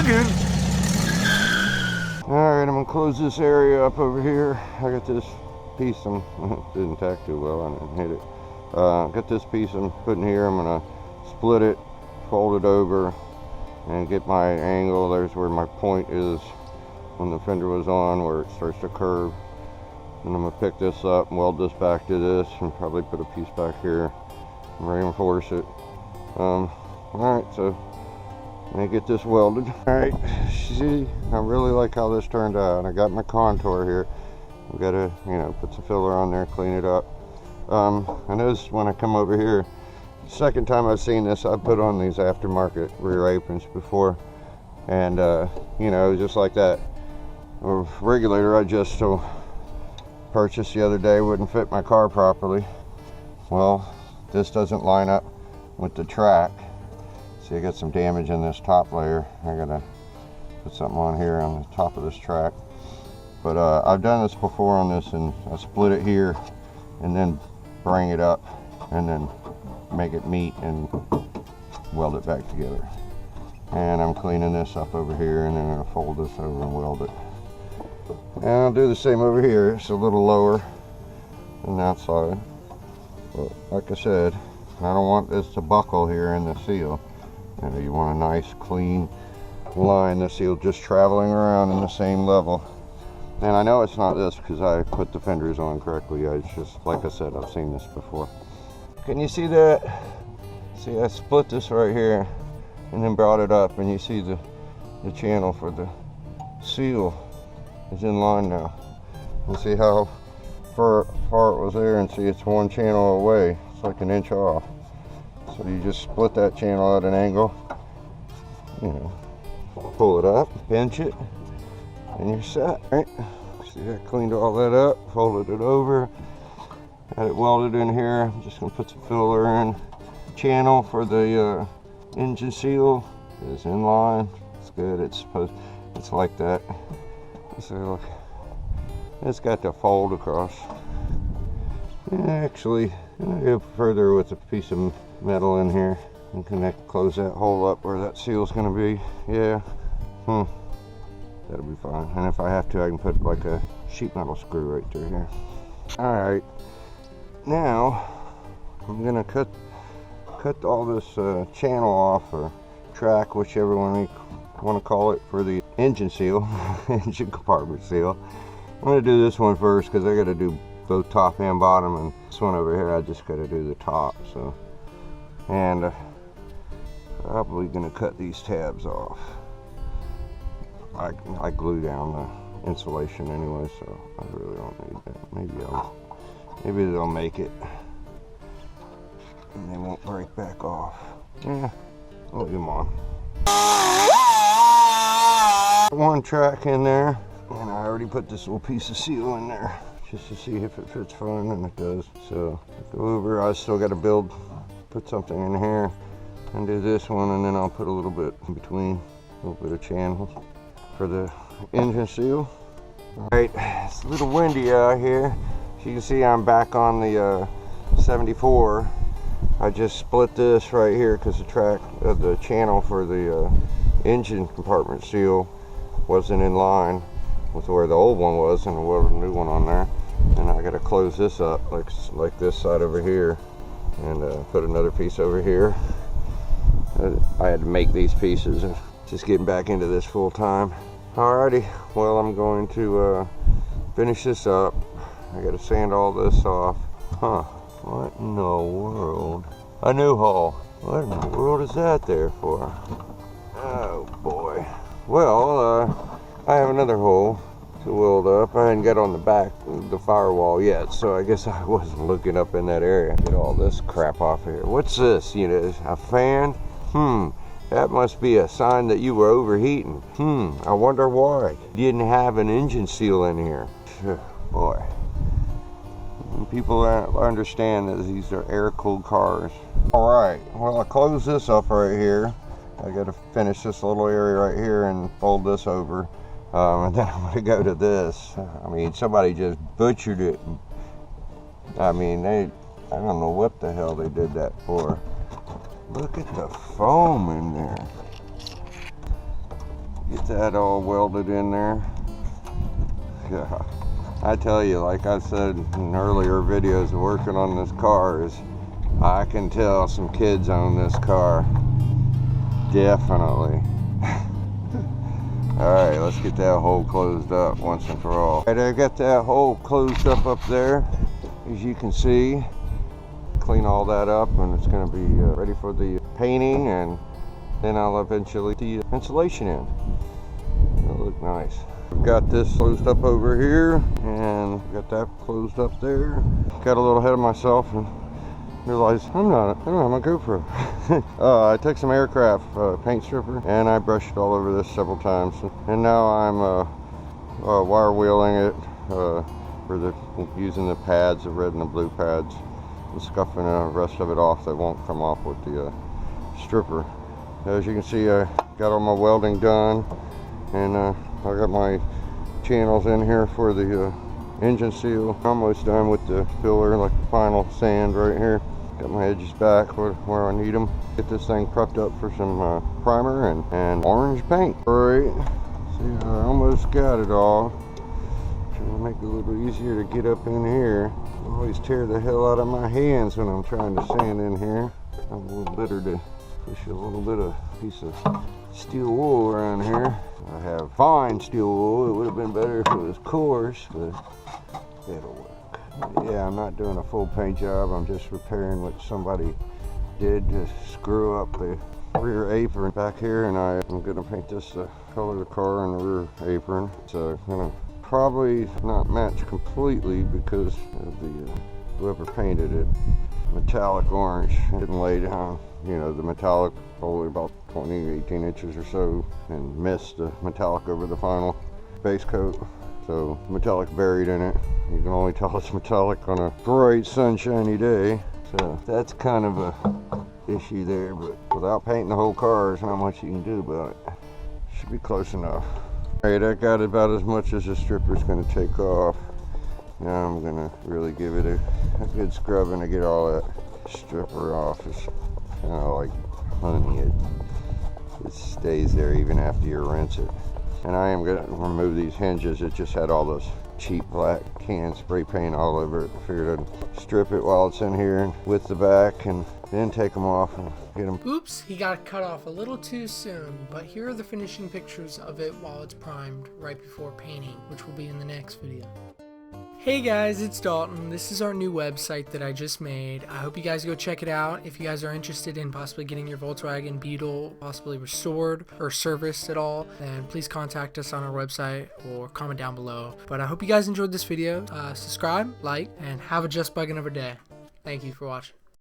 again. Alright, I'm gonna close this area up over here. I got this piece, didn't tack too well, I didn't hit it. Got this piece I'm putting here. I'm gonna split it, fold it over, and get my angle. There's where my point is when the fender was on, where it starts to curve. And I'm gonna pick this up and weld this back to this, and probably put a piece back here and reinforce it. Alright, so let me get this welded. Alright, see, I really like how this turned out. I got my contour here. I've got to, you know, put some filler on there, clean it up. I noticed when I come over here, second time I've seen this, I put on these aftermarket rear aprons before, and you know, just like that, a regulator I just purchased the other day wouldn't fit my car properly. Well, this doesn't line up with the track. See, I got some damage in this top layer. I gotta put something on here on the top of this track. But I've done this before on this, and I split it here and then bring it up and then make it meet and weld it back together. And I'm cleaning this up over here, and then I'm gonna fold this over and weld it. And I'll do the same over here. It's a little lower than that side. But like I said, I don't want this to buckle here in the seal. You know, you want a nice clean line, the seal just traveling around in the same level. And I know it's not this because I put the fenders on correctly. It's just, like I said, I've seen this before. Can you see that? See, I split this right here and then brought it up, and you see the channel for the seal is in line now. You see how far it was there, and see it's one channel away. It's like an inch off. So you just split that channel at an angle, you know, pull it up, pinch it, and you're set, right? See, I cleaned all that up, folded it over, had it welded in here. I'm just gonna put some filler in. Channel for the engine seal is in line. It's good. It's like that. So look, it's got the fold across. And actually, I'll go further with a piece of metal in here and close that hole up where that seal's gonna be. Yeah. That'll be fine. And if I have to, I can put like a sheet metal screw right through here. Alright, now I'm gonna cut all this channel off, or track, whichever one you want to call it, for the engine seal, engine compartment seal. I'm gonna do this one first because I gotta do both top and bottom, and this one over here I just gotta do the top. So, and probably gonna cut these tabs off. I glue down the insulation anyway, so I really don't need that. Maybe they'll make it and they won't break back off. Yeah, I'll leave them on. One track in there, and I already put this little piece of seal in there just to see if it fits fine, and it does. So go over, I still got to put something in here and do this one, and then I'll put a little bit in between, a little bit of channel for the engine seal. Alright, it's a little windy out here. As you can see, I'm back on the 74. I just split this right here because the channel for the engine compartment seal wasn't in line with where the old one was, and I welded a new one on there. And I got to close this up like this side over here, and put another piece over here. I had to make these pieces, and just getting back into this full time. Alrighty, well, I'm going to finish this up. I got to sand all this off. What in the world? A new hole. What in the world is that there for? Oh boy. Well, I have another hole to weld up. I hadn't got on the back of the firewall yet, so I guess I wasn't looking up in that area. Get all this crap off here. What's this? You know, a fan? That must be a sign that you were overheating. I wonder why. You didn't have an engine seal in here. Boy. People understand that these are air-cooled cars. Alright, well, I closed this up right here. I got to finish this little area right here and fold this over. And then I'm going to go to this. I mean, somebody just butchered it. I mean, I don't know what the hell they did that for. Look at the foam in there. Get that all welded in there. Yeah, I tell you, like I said in earlier videos of working on this car, is I can tell some kids own this car. Definitely. Alright, let's get that hole closed up once and for all. Alright, I got that hole closed up there, as you can see. Clean all that up and it's going to be ready for the painting, and then I'll eventually put the insulation in. It'll look nice. I've got this closed up over here and got that closed up there. Got a little ahead of myself and realized I don't have my GoPro. I took some aircraft paint stripper and I brushed it all over this several times. And now I'm wire wheeling it using the pads, the red and the blue pads, and scuffing the rest of it off that won't come off with the stripper. As you can see, I got all my welding done, and I got my channels in here for the engine seal. Almost done with the filler, like the final sand right here. Got my edges back where I need them. Get this thing prepped up for some primer and orange paint. Alright, see, I almost got it all. Trying to make it a little easier to get up in here. I always tear the hell out of my hands when I'm trying to sand in here. I'm a little bitter to push a little bit of piece of steel wool around here. I have fine steel wool. It would have been better if it was coarse, but it'll work. Yeah, I'm not doing a full paint job. I'm just repairing what somebody did to screw up the rear apron back here, and I'm going to paint this color of the car and the rear apron. So I'm going to probably not match completely because of the whoever painted it metallic orange. Didn't lay down, you know, the metallic probably about 18 inches or so, and missed the metallic over the final base coat. So metallic buried in it. You can only tell it's metallic on a bright sunshiny day. So that's kind of a issue there, but without painting the whole car, there's not much you can do about it. Should be close enough. Alright, I got about as much as the stripper's going to take off. Now I'm going to really give it a good scrubbing to get all that stripper off. It's kind of like honey. It stays there even after you rinse it. And I am going to remove these hinges. It just had all this cheap black can spray paint all over it. I figured I'd strip it while it's in here with the back and then take them off and get them. Oops, he got cut off a little too soon, but here are the finishing pictures of it while it's primed right before painting, which will be in the next video. Hey guys, it's Dalton. This is our new website that I just made. I hope you guys go check it out. If you guys are interested in possibly getting your Volkswagen Beetle possibly restored or serviced at all, then please contact us on our website or comment down below. But I hope you guys enjoyed this video. Subscribe, like, and have a just buggin' of a day. Thank you for watching.